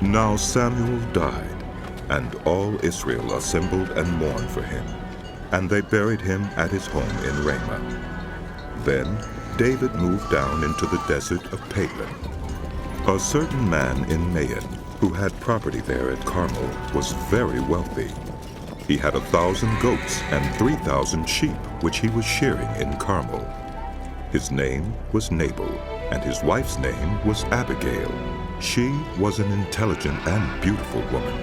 Now Samuel died, and all Israel assembled and mourned for him, and they buried him at his home in Ramah. Then David moved down into the desert of Paran. A certain man in Maon, who had property there at Carmel, was very wealthy. He had 1,000 goats and 3,000 sheep, which he was shearing in Carmel. His name was Nabal, and his wife's name was Abigail. She was an intelligent and beautiful woman,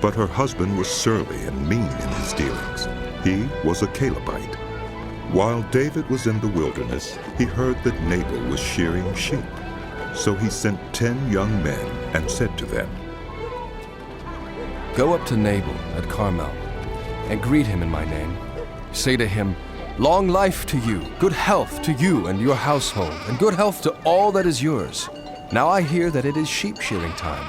but her husband was surly and mean in his dealings. He was a Calebite. While David was in the wilderness, he heard that Nabal was shearing sheep. So he sent 10 young men and said to them, "Go up to Nabal at Carmel and greet him in my name. Say to him, 'Long life to you, good health to you and your household, and good health to all that is yours. Now I hear that it is sheep shearing time.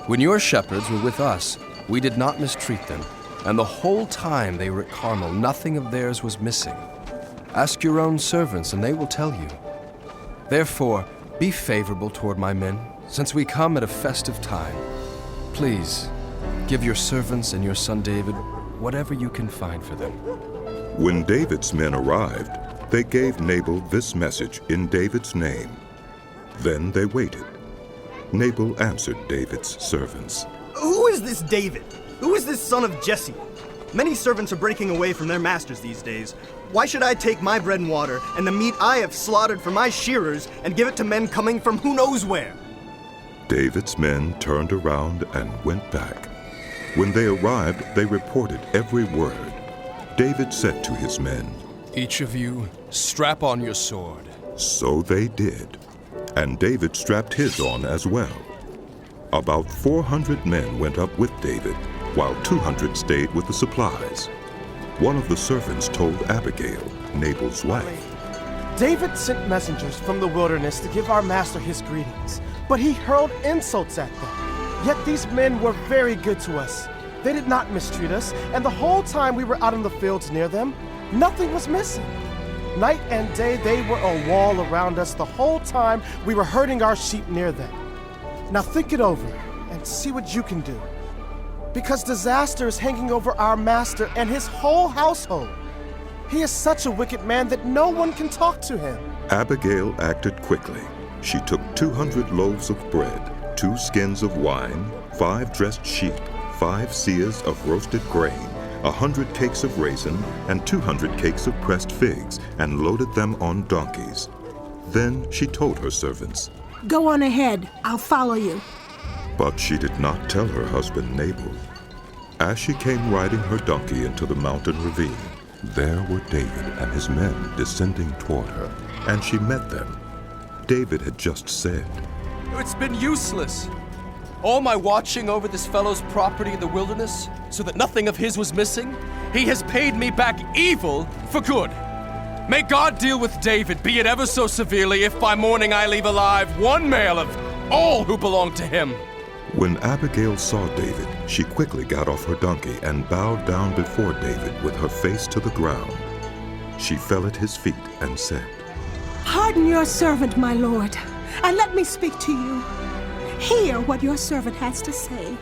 When your shepherds were with us, we did not mistreat them, and the whole time they were at Carmel, nothing of theirs was missing. Ask your own servants, and they will tell you. Therefore, be favorable toward my men, since we come at a festive time. Please, give your servants and your son David whatever you can find for them.'" When David's men arrived, they gave Nabal this message in David's name. Then they waited. Nabal answered David's servants, "Who is this David? Who is this son of Jesse? Many servants are breaking away from their masters these days. Why should I take my bread and water and the meat I have slaughtered for my shearers and give it to men coming from who knows where?" David's men turned around and went back. When they arrived, they reported every word. David said to his men, "Each of you, strap on your sword." So they did, and David strapped his on as well. About 400 men went up with David, while 200 stayed with the supplies. One of the servants told Abigail, Nabal's wife, "David sent messengers from the wilderness to give our master his greetings, but he hurled insults at them. Yet these men were very good to us. They did not mistreat us, and the whole time we were out in the fields near them, nothing was missing. Night and day they were a wall around us the whole time we were herding our sheep near them. Now think it over and see what you can do, because disaster is hanging over our master and his whole household. He is such a wicked man that no one can talk to him." Abigail acted quickly. She took 200 loaves of bread, 2 skins of wine, 5 dressed sheep, 5 seahs of roasted grain, 100 cakes of raisin, and 200 cakes of pressed figs, and loaded them on donkeys. Then she told her servants, "Go on ahead, I'll follow you." But she did not tell her husband Nabal. As she came riding her donkey into the mountain ravine, there were David and his men descending toward her, and she met them. David had just said, "It's been useless. All my watching over this fellow's property in the wilderness, so that nothing of his was missing, he has paid me back evil for good. May God deal with David, be it ever so severely, if by morning I leave alive one male of all who belong to him." When Abigail saw David, she quickly got off her donkey and bowed down before David with her face to the ground. She fell at his feet and said, "Pardon your servant, my lord, and let me speak to you. Hear what your servant has to say.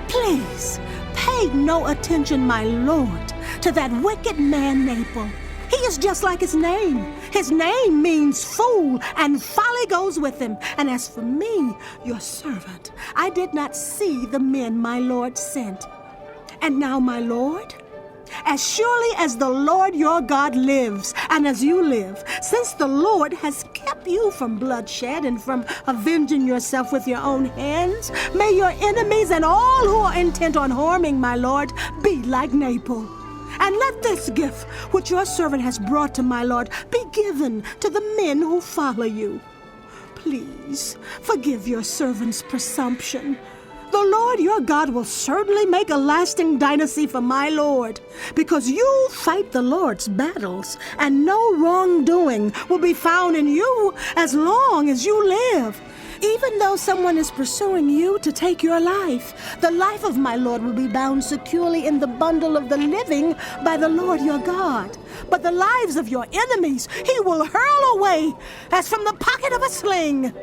Please, pay no attention, my lord, to that wicked man Nabal. He is just like his name. His name means fool, and folly goes with him. And as for me, your servant, I did not see the men my lord sent. And now, my lord, as surely as the Lord your God lives, and as you live, since the Lord has kept you from bloodshed and from avenging yourself with your own hands, may your enemies and all who are intent on harming my lord be like Nabal. And let this gift which your servant has brought to my lord be given to the men who follow you. Please forgive your servant's presumption. The Lord your God will certainly make a lasting dynasty for my lord, because you fight the Lord's battles, and no wrongdoing will be found in you as long as you live. Even though someone is pursuing you to take your life, the life of my lord will be bound securely in the bundle of the living by the Lord your God. But the lives of your enemies he will hurl away as from the pocket of a sling.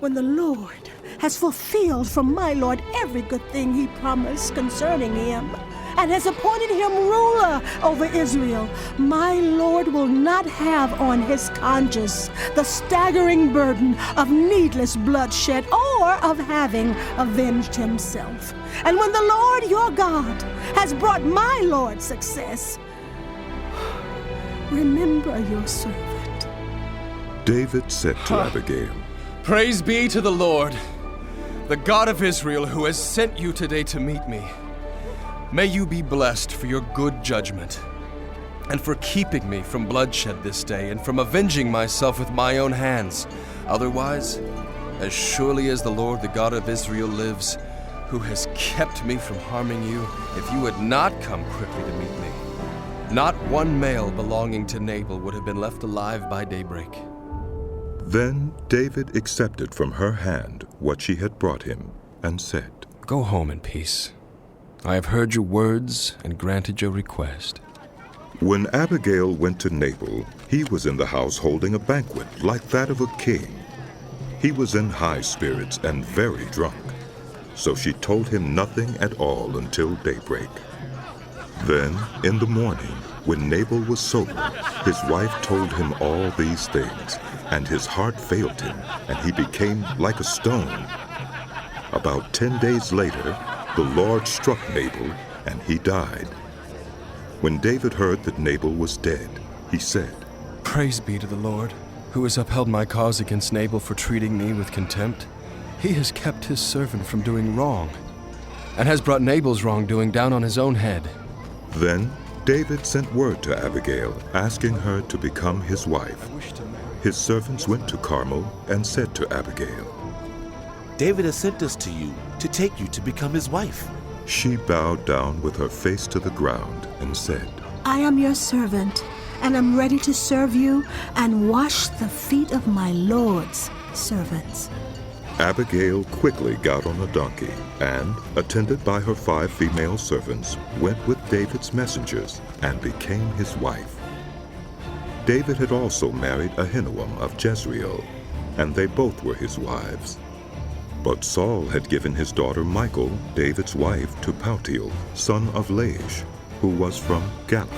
when the Lord has fulfilled from my Lord every good thing he promised concerning him, and has appointed him ruler over Israel, my Lord will not have on his conscience the staggering burden of needless bloodshed or of having avenged himself. And when the Lord your God has brought my Lord success, remember your servant. David said to Abigail, Praise be to the Lord, the God of Israel, who has sent you today to meet me. May you be blessed for your good judgment, and for keeping me from bloodshed this day, and from avenging myself with my own hands. Otherwise, as surely as the Lord, the God of Israel, lives, who has kept me from harming you, if you had not come quickly to meet me, not one male belonging to Nabal would have been left alive by daybreak. Then David accepted from her hand what she had brought him, and said, Go home in peace. I have heard your words and granted your request. When Abigail went to Nabal, he was in the house holding a banquet like that of a king. He was in high spirits and very drunk, so she told him nothing at all until daybreak. Then, in the morning, when Nabal was sober, his wife told him all these things, and his heart failed him, and he became like a stone. About 10 days later, the Lord struck Nabal, and he died. When David heard that Nabal was dead, he said, Praise be to the Lord, who has upheld my cause against Nabal for treating me with contempt. He has kept his servant from doing wrong, and has brought Nabal's wrongdoing down on his own head. Then David sent word to Abigail, asking her to become his wife. His servants went to Carmel and said to Abigail, David has sent us to you to take you to become his wife. She bowed down with her face to the ground and said, I am your servant, and am ready to serve you and wash the feet of my Lord's servants. Abigail quickly got on a donkey and, attended by her 5 female servants, went with David's messengers and became his wife. David had also married Ahinoam of Jezreel, and they both were his wives. But Saul had given his daughter Michal, David's wife, to Paltiel, son of Laish, who was from Galim.